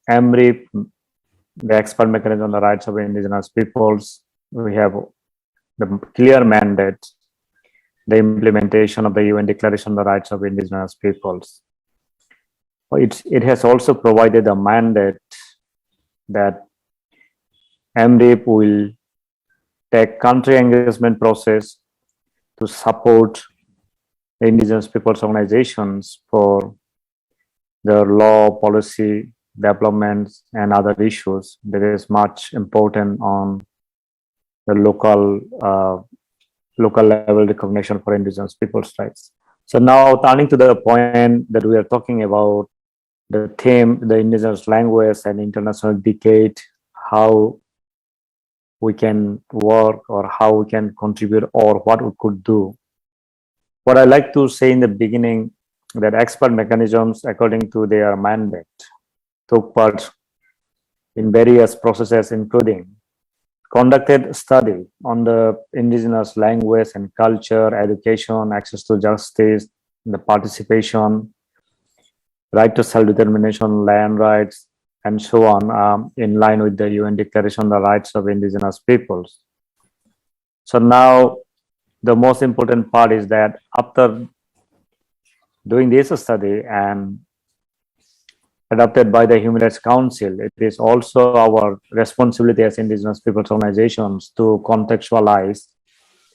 EMRIP, the expert mechanism on the rights of indigenous peoples. We have the clear mandate, the implementation of the UN Declaration on the Rights of Indigenous Peoples. It has also provided a mandate that EMRIP will take country engagement process to support the indigenous peoples organizations for their law, policy, developments, and other issues that is much important on the local level recognition for indigenous peoples' rights. So now turning to the point that we are talking about, the theme, the indigenous language and international decade, how we can work or how we can contribute or what we could do. What I like to say in the beginning, that expert mechanisms, according to their mandate, took part in various processes, including conducted study on the indigenous language and culture, education, access to justice, the participation, right to self-determination, land rights, and so on, in line with the UN Declaration on the Rights of Indigenous Peoples. So now the most important part is that after doing this study and adopted by the Human Rights Council, it is also our responsibility as indigenous peoples organizations to contextualize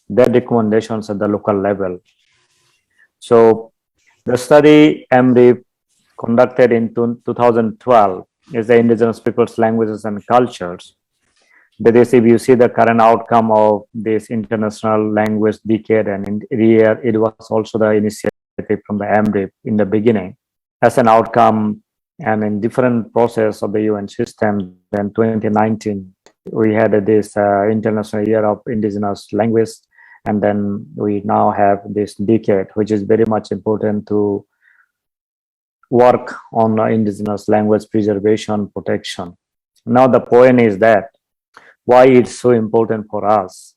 their recommendations at the local level. So the study EMRIP conducted in 2012 is the Indigenous Peoples' Languages and Cultures. That is, if you see the current outcome of this International Language Decade, and it was also the initiative from the EMRIP in the beginning as an outcome, and in different process of the UN system. Then 2019, we had this International Year of Indigenous Language, and then we now have this decade, which is very much important to work on indigenous language preservation, protection. Now the point is that why it's so important for us,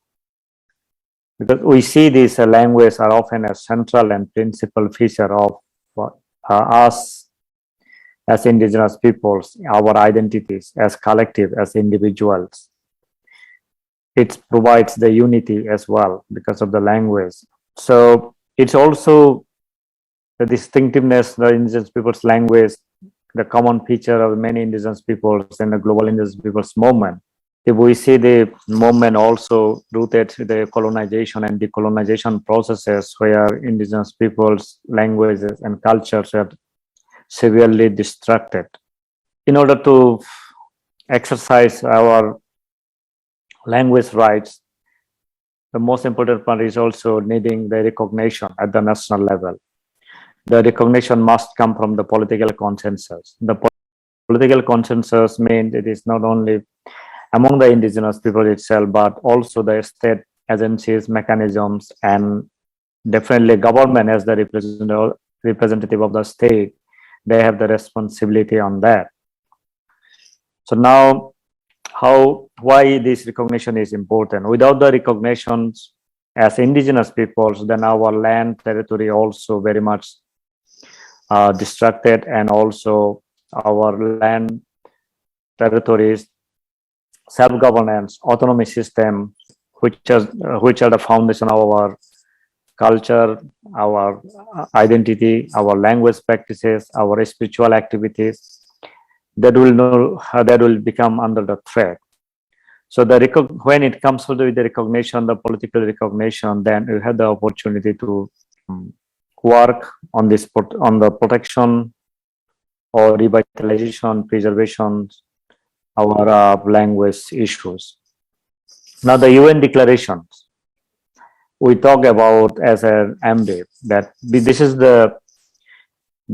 because we see these languages are often a central and principal feature of us as indigenous peoples, our identities as collective, as individuals. It provides the unity as well because of the language. So it's also the distinctiveness, the indigenous people's language, the common feature of many indigenous peoples and the global indigenous peoples movement. If we see the movement also rooted the colonization and decolonization processes where indigenous peoples' languages and cultures are severely distracted. In order to exercise our language rights, the most important part is also needing the recognition at the national level. The recognition must come from the political consensus. The political consensus means it is not only among the indigenous people itself, but also the state agencies, mechanisms, and definitely government as the representative of the state. They have the responsibility on that. So now, why this recognition is important? Without the recognitions as indigenous peoples, then our land territory also very much distracted, and also our land territories, self-governance, autonomy system, which are the foundation of our culture, our identity, our language practices, our spiritual activities, that will become under the threat. So when it comes to the recognition, the political recognition, then you have the opportunity to work on the protection or revitalization, preservation our language issues. Now the UN declarations we talk about as an EMRIP, that this is the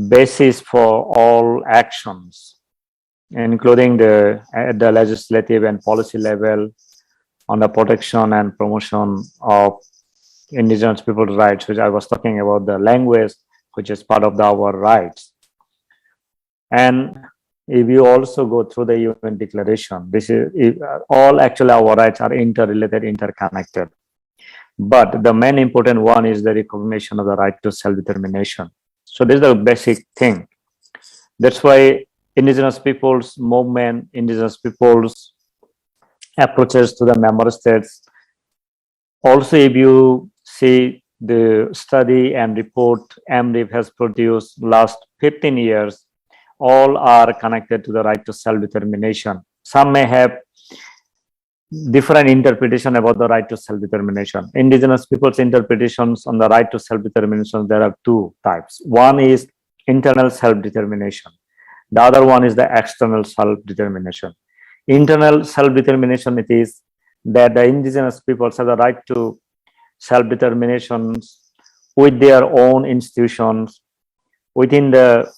basis for all actions, including at the legislative and policy level on the protection and promotion of indigenous people's rights, which I was talking about, the language, which is part of our rights. And if you also go through the UN declaration, all actually our rights are interrelated, interconnected. But the main important one is the recognition of the right to self-determination. So this is the basic thing. That's why indigenous peoples movement, indigenous peoples approaches to the member states. Also, if you see the study and report EMRIP has produced last 15 years, all are connected to the right to self-determination. Some may have different interpretation about the right to self-determination. Indigenous people's interpretations on the right to self-determination, there are two types. One is internal self-determination. The other one is the external self-determination. Internal self-determination, it is that the indigenous peoples have the right to self-determination with their own institutions within the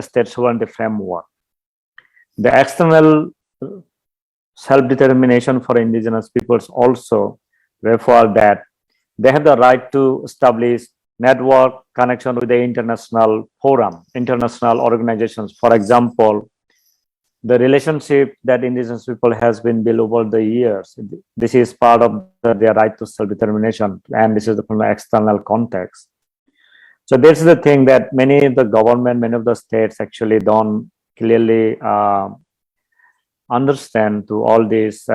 state sovereignty framework. The external self-determination for indigenous peoples also refer that they have the right to establish network connection with the international forum, international organizations. For example, the relationship that indigenous people has been built over the years, this is part of their right to self-determination, and this is from the external context. So this is the thing that many of the government, many of the states actually don't clearly understand to all these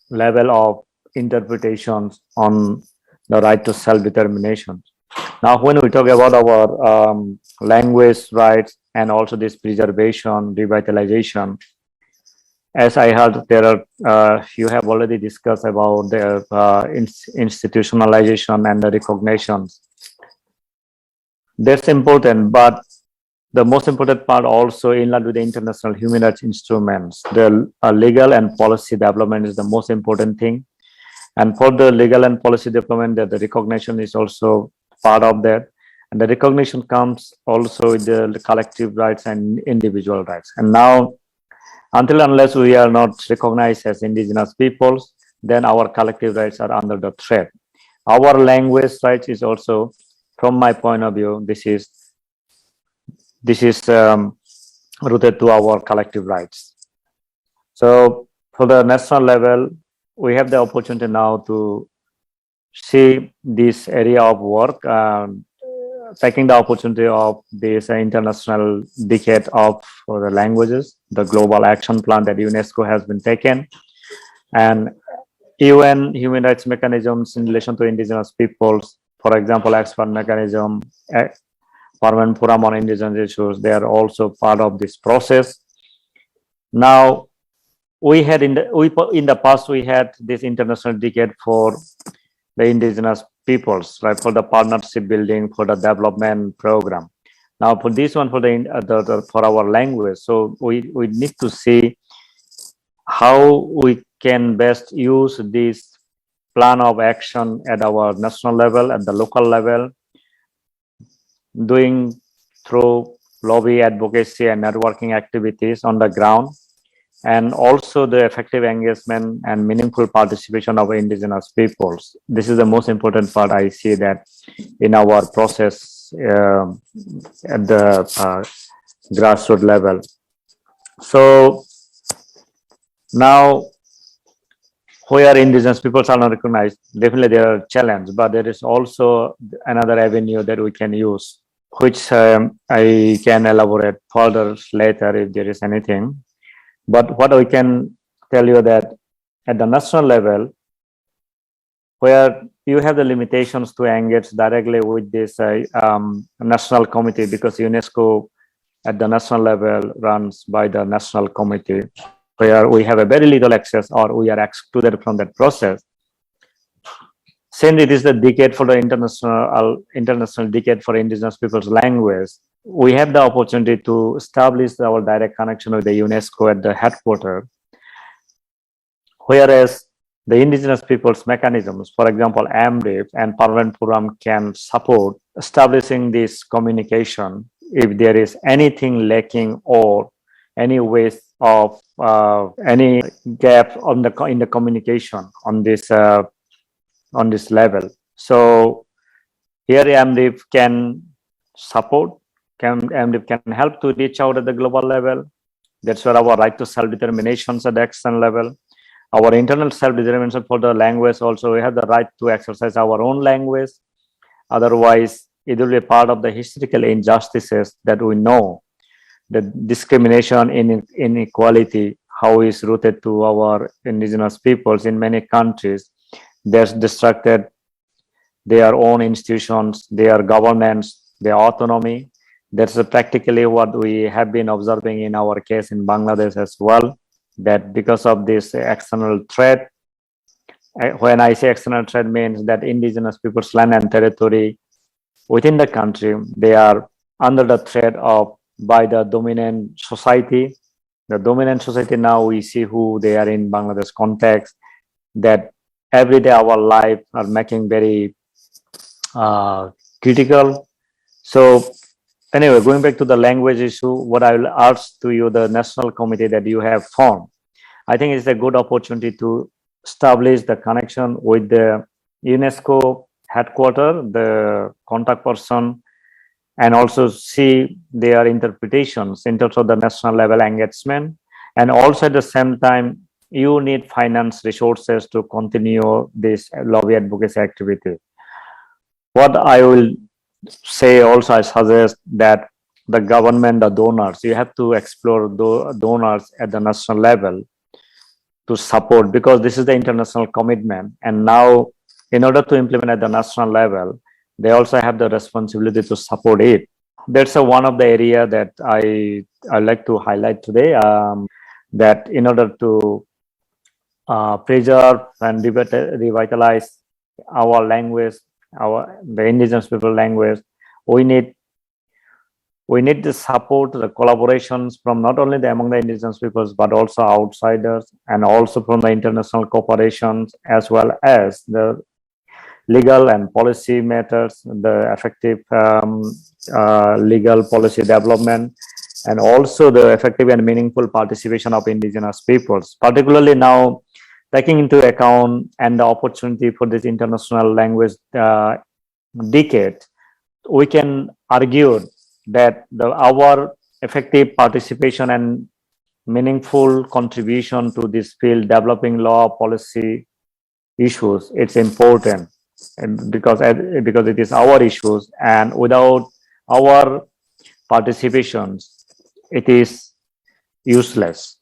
level of interpretations on the right to self-determination. Now, when we talk about our language rights and also this preservation, revitalization, as I heard, there are you have already discussed about the institutionalization and the recognitions. That's important, but the most important part also in line with the international human rights instruments, the legal and policy development is the most important thing. And for the legal and policy development, that the recognition is also part of that. And the recognition comes also with the collective rights and individual rights. And now, until unless we are not recognized as indigenous peoples, then our collective rights are under the threat. Our language rights is also, from my point of view, this is rooted to our collective rights. So for the national level, we have the opportunity now to see this area of work, taking the opportunity of this international decade of for the languages, the global action plan that UNESCO has been taken, and UN human rights mechanisms in relation to indigenous peoples, for example, expert mechanism, Permanent Forum on Indigenous Issues, they are also part of this process. Now, we had in the past, we had this international decade for the indigenous peoples, right, for the partnership building, for the development program. Now, for this one, for for our language, so we need to see how we can best use this plan of action at our national level, at the local level, doing through lobby advocacy and networking activities on the ground, and also the effective engagement and meaningful participation of indigenous peoples. This is the most important part I see that in our process at the grassroots level. So now, where indigenous peoples are not recognized, definitely there are challenges, but there is also another avenue that we can use, which I can elaborate further later if there is anything. But what I can tell you that at the national level, where you have the limitations to engage directly with this national committee, because UNESCO at the national level runs by the national committee, where we have a very little access or we are excluded from that process. Since it is the decade for the international decade for indigenous people's language, we have the opportunity to establish our direct connection with the UNESCO at the headquarters. Whereas the indigenous people's mechanisms, for example, EMRIP and Permanent Forum can support establishing this communication if there is anything lacking or any waste of any gap on in the communication on this level. So here EMRIP can support, EMRIP can help to reach out at the global level. That's where our right to self-determination at the external level. Our internal self-determination for the language also, we have the right to exercise our own language. Otherwise, it will be part of the historical injustices that we know. the discrimination, inequality, how is rooted to our indigenous peoples in many countries. There's destructed their own institutions, their governance, their autonomy. That's practically what we have been observing in our case in Bangladesh as well, that because of this external threat, when I say external threat means that indigenous people's land and territory within the country, they are under the threat of by the dominant society. The dominant society now we see who they are in Bangladesh context, that every day our life are making very critical. So anyway, going back to the language issue, what I will ask to you, the national committee that you have formed, I think it's a good opportunity to establish the connection with the UNESCO headquarters, the contact person, and also see their interpretations in terms of the national level engagement. And also at the same time, you need finance resources to continue this lobby advocacy activity. What I will say also, I suggest that the government, the donors, you have to explore the donors at the national level to support, because this is the international commitment. And now, in order to implement at the national level, they also have the responsibility to support it. That's one of the area that I like to highlight today, that in order to preserve and revitalize our language, the indigenous people language, we need to support the collaborations from not only among the indigenous peoples, but also outsiders, and also from the international corporations, as well as the legal and policy matters, the effective legal policy development, and also the effective and meaningful participation of indigenous peoples, particularly now taking into account and the opportunity for this international language decade. We can argue that our effective participation and meaningful contribution to this field, developing law policy issues, it's important, and because it is our issues, and without our participations, it is useless.